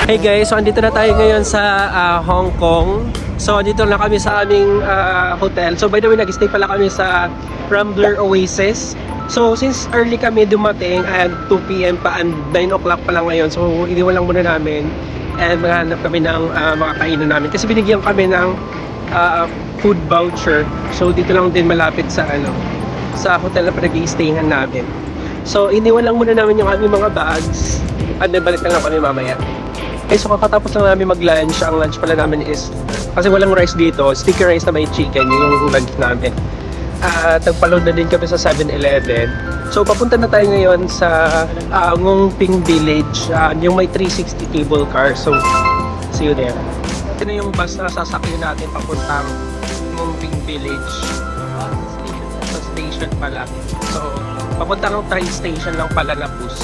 Hey guys, so andito na tayo ngayon sa Hong Kong. So andito na kami sa aming hotel. So by the way, nag-stay pala kami sa Rambler Oasis. So since early kami dumating at 2 PM pa and 9 o'clock pa lang ngayon. So iniwan lang muna namin and maghanap kami ng mga kainan namin. Kasi binigyan kami ng food voucher. So dito lang din malapit sa sa hotel na pinag-i-stayhan namin. So iniwan lang muna namin yung aming mga bags and then balik lang kami mamaya. Okay, so kakatapos lang namin mag-lunch. Ang lunch pala namin is, kasi walang rice dito, sticky rice na may chicken, yung lunch namin. At nagpaload na din kami sa 7-Eleven. So papunta na tayo ngayon sa Ngong Ping Village, yung may 360 cable car. So, see you there. Ito na yung bus na sasakyan natin papuntang Ngong Ping Village. Sa station pala. So, papuntang train station lang pala na bus.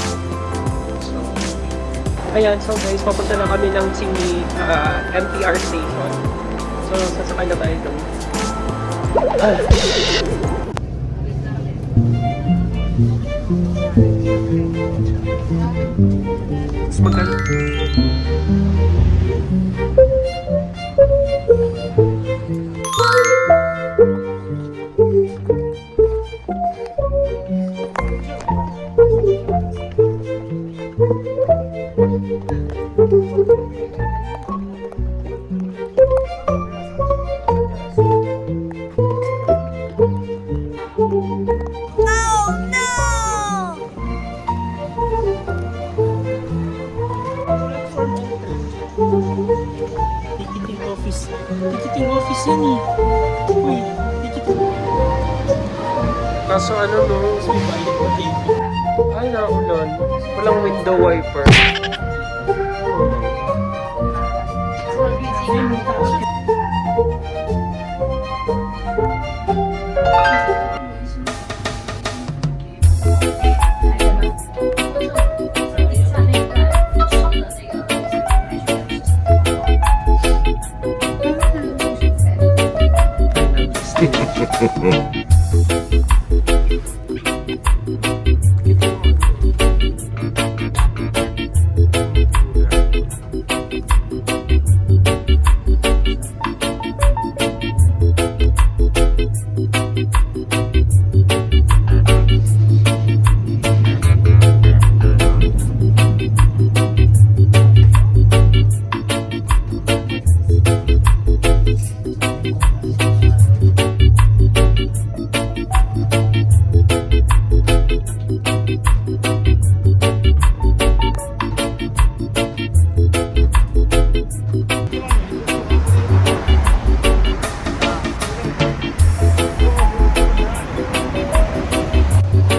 Ayan, so guys, papunta na kami ng Simi MTR station. So, sasakay na tayo doon. Mas maganda. Ticketing office yan eh. Uy, ticketing. Kaso ano no? May bayad pa dito. Ay, naulan. Walang window wiper.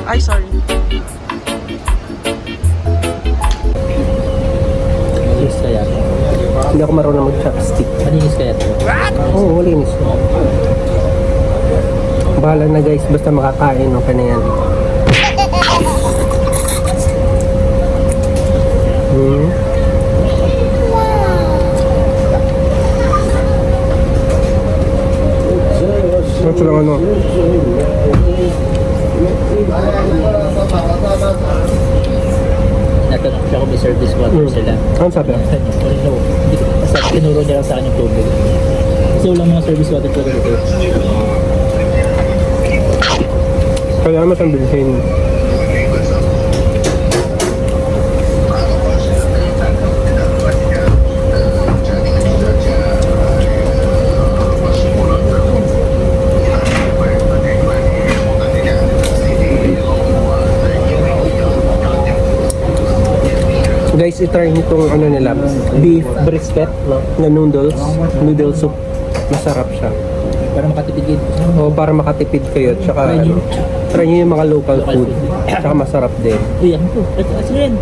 Ay, sorry. Malinis kaya ito? Hindi ako marunong mag-chopstick. Malinis kaya ito? Oo, malinis. Bahala na guys, basta makakain, okay na yan. Ito lang ano. Natanong siya kung may service water sila. Ano sabi? Hindi ko kasi tinuro niya lang sa akin yung tubig. Kasi walang mga service water talaga dito. Kaya naman siyang bilhin. Guys, itry nitong ano nila, beef brisket na noodle soup. Masarap siya. Para makatipid. O para makatipid kayo. Tsaka try nyo yung mga local food. Tsaka masarap din. Uy, ano to? Ito, asin.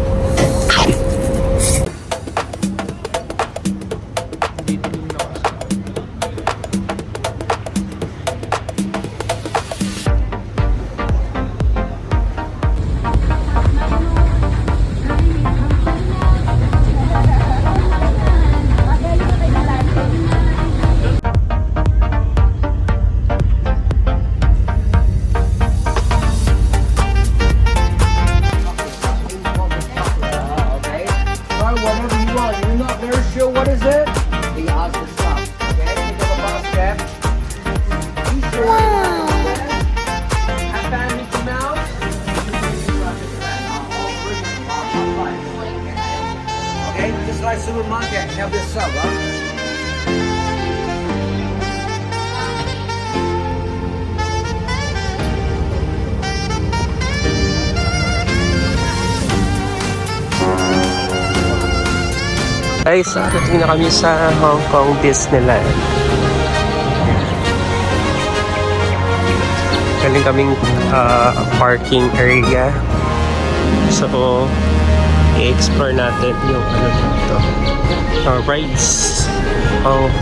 by supermarket. Help yourself, huh? Guys, ating na kami sa Hong Kong Disneyland. Galing kaming parking area. So, i-explore natin yung ano dito. Rides. Oh.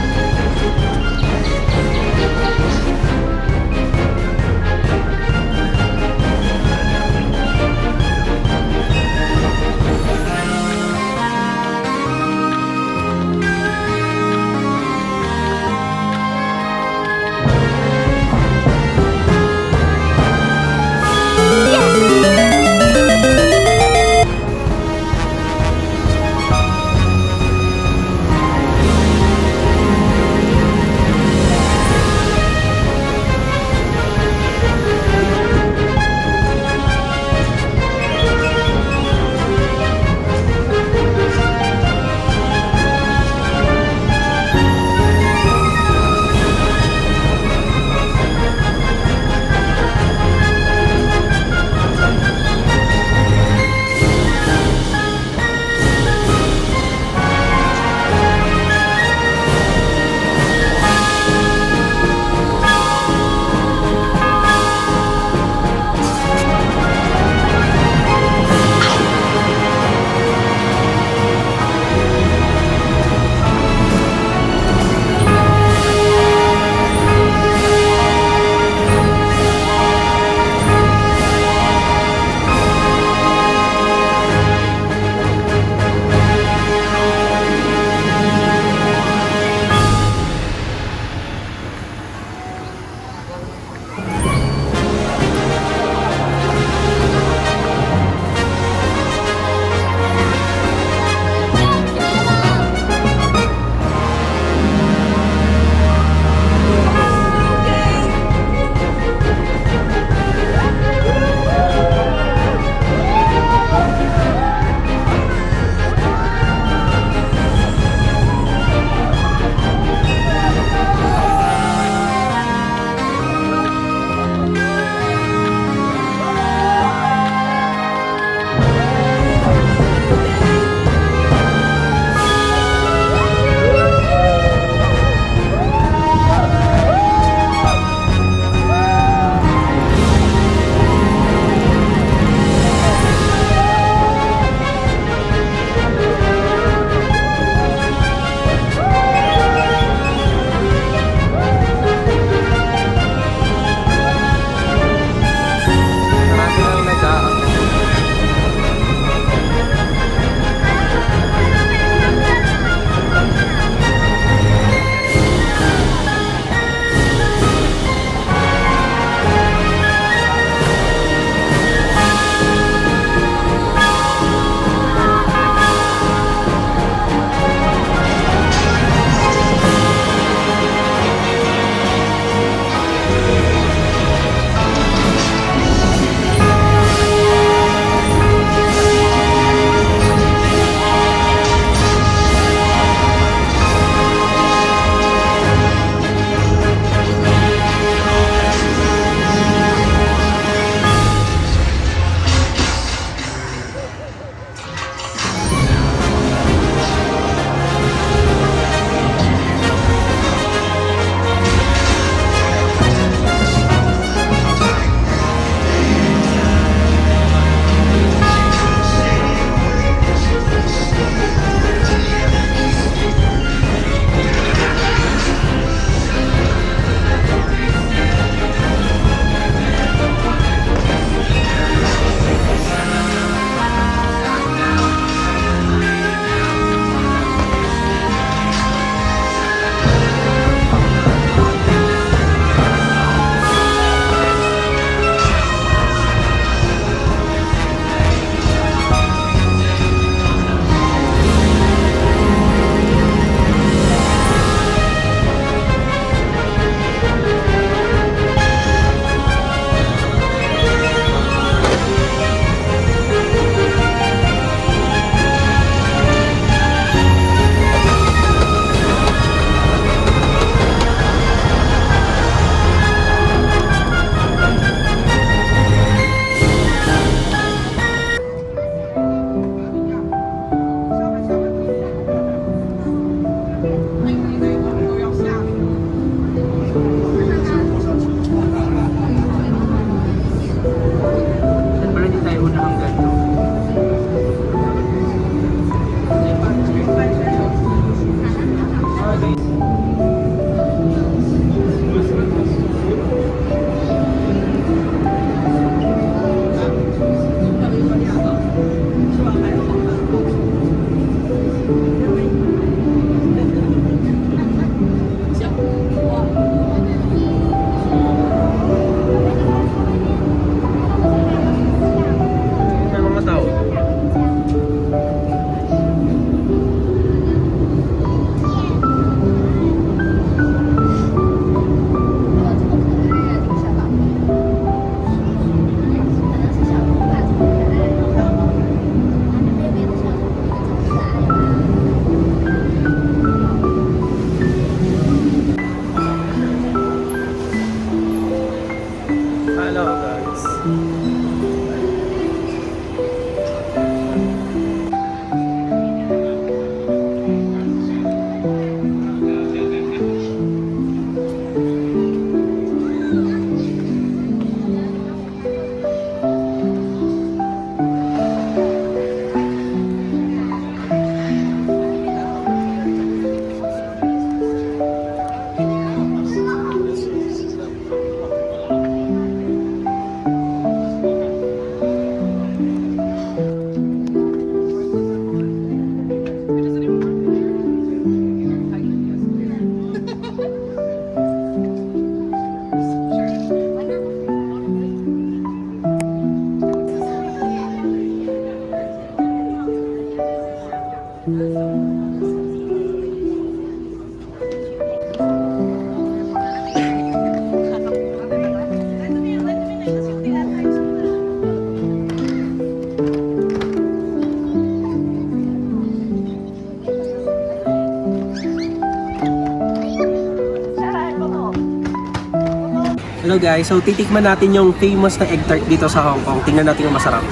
Hello guys, so titikman natin yung famous na egg tart dito sa Hong Kong. Tingnan natin yung masarap.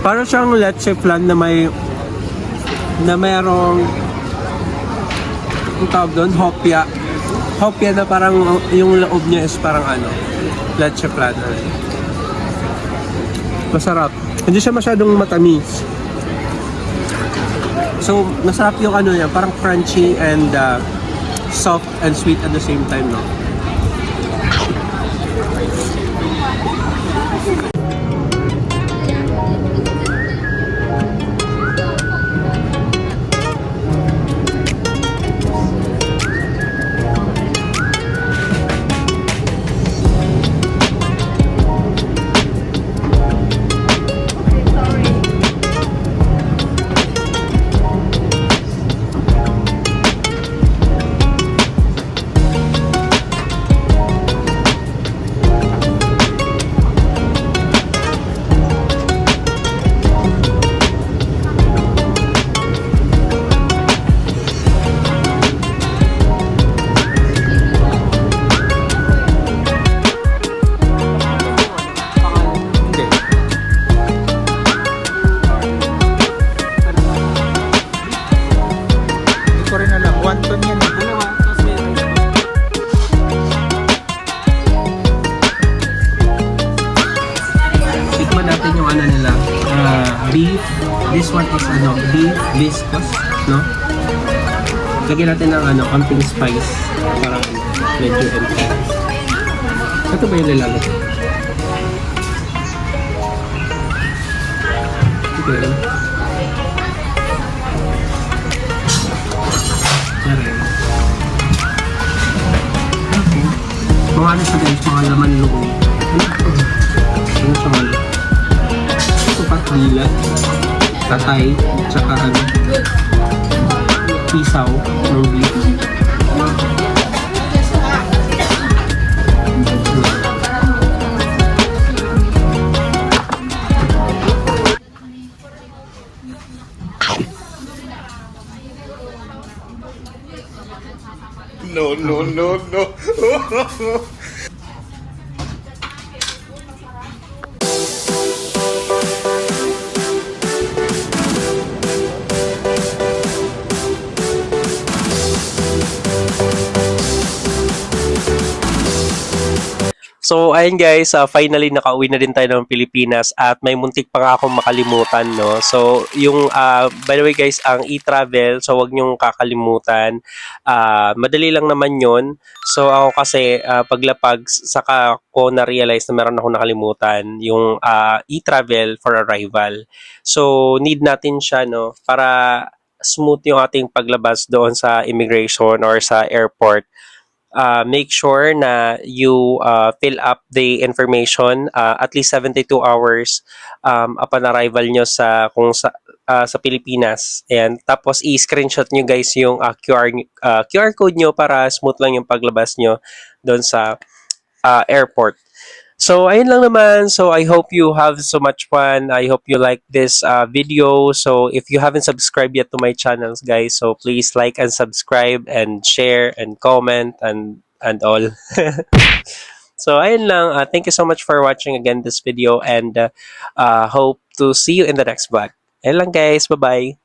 Para siyang leche flan na mayroong ang tawag doon, hopya. Hopya na parang yung loob niya is parang leche flan. Masarap. Hindi siya masyadong matamis. So, masarap yung niya, parang crunchy and soft and sweet at the same time, no? Tikman natin yung nila. Beef. This one is beef viscous, no? Lagyan natin ng konting spice para medyo empty. Ito ba yung nilalagay? Okay. Mga siya guys, mga laman loob. Ano siya mga? Ito pa, nila, tatay, tsaka pisaw ng beef. No, no, no, no. So, ayun guys, finally nakauwi na din tayo ng Pilipinas at may muntik pa nga akong makalimutan, no? So, yung, by the way guys, ang e-travel, so wag niyong kakalimutan. Madali lang naman yun. So, ako kasi, paglapag, saka ko na-realize na meron akong nakalimutan, yung e-travel for arrival. So, need natin siya, no? Para smooth yung ating paglabas doon sa immigration or sa airport. Make sure na you fill up the information at least 72 hours upon arrival nyo sa Pilipinas. And tapos i-screenshot nyo guys yung QR code nyo para smooth lang yung paglabas nyo doon sa airport. So, ayun lang naman. So, I hope you have so much fun. I hope you like this video. So, if you haven't subscribed yet to my channels, guys, so please like and subscribe and share and comment and all. So, ayun lang. Thank you so much for watching again this video and hope to see you in the next vlog. Ayun lang, guys. Bye-bye.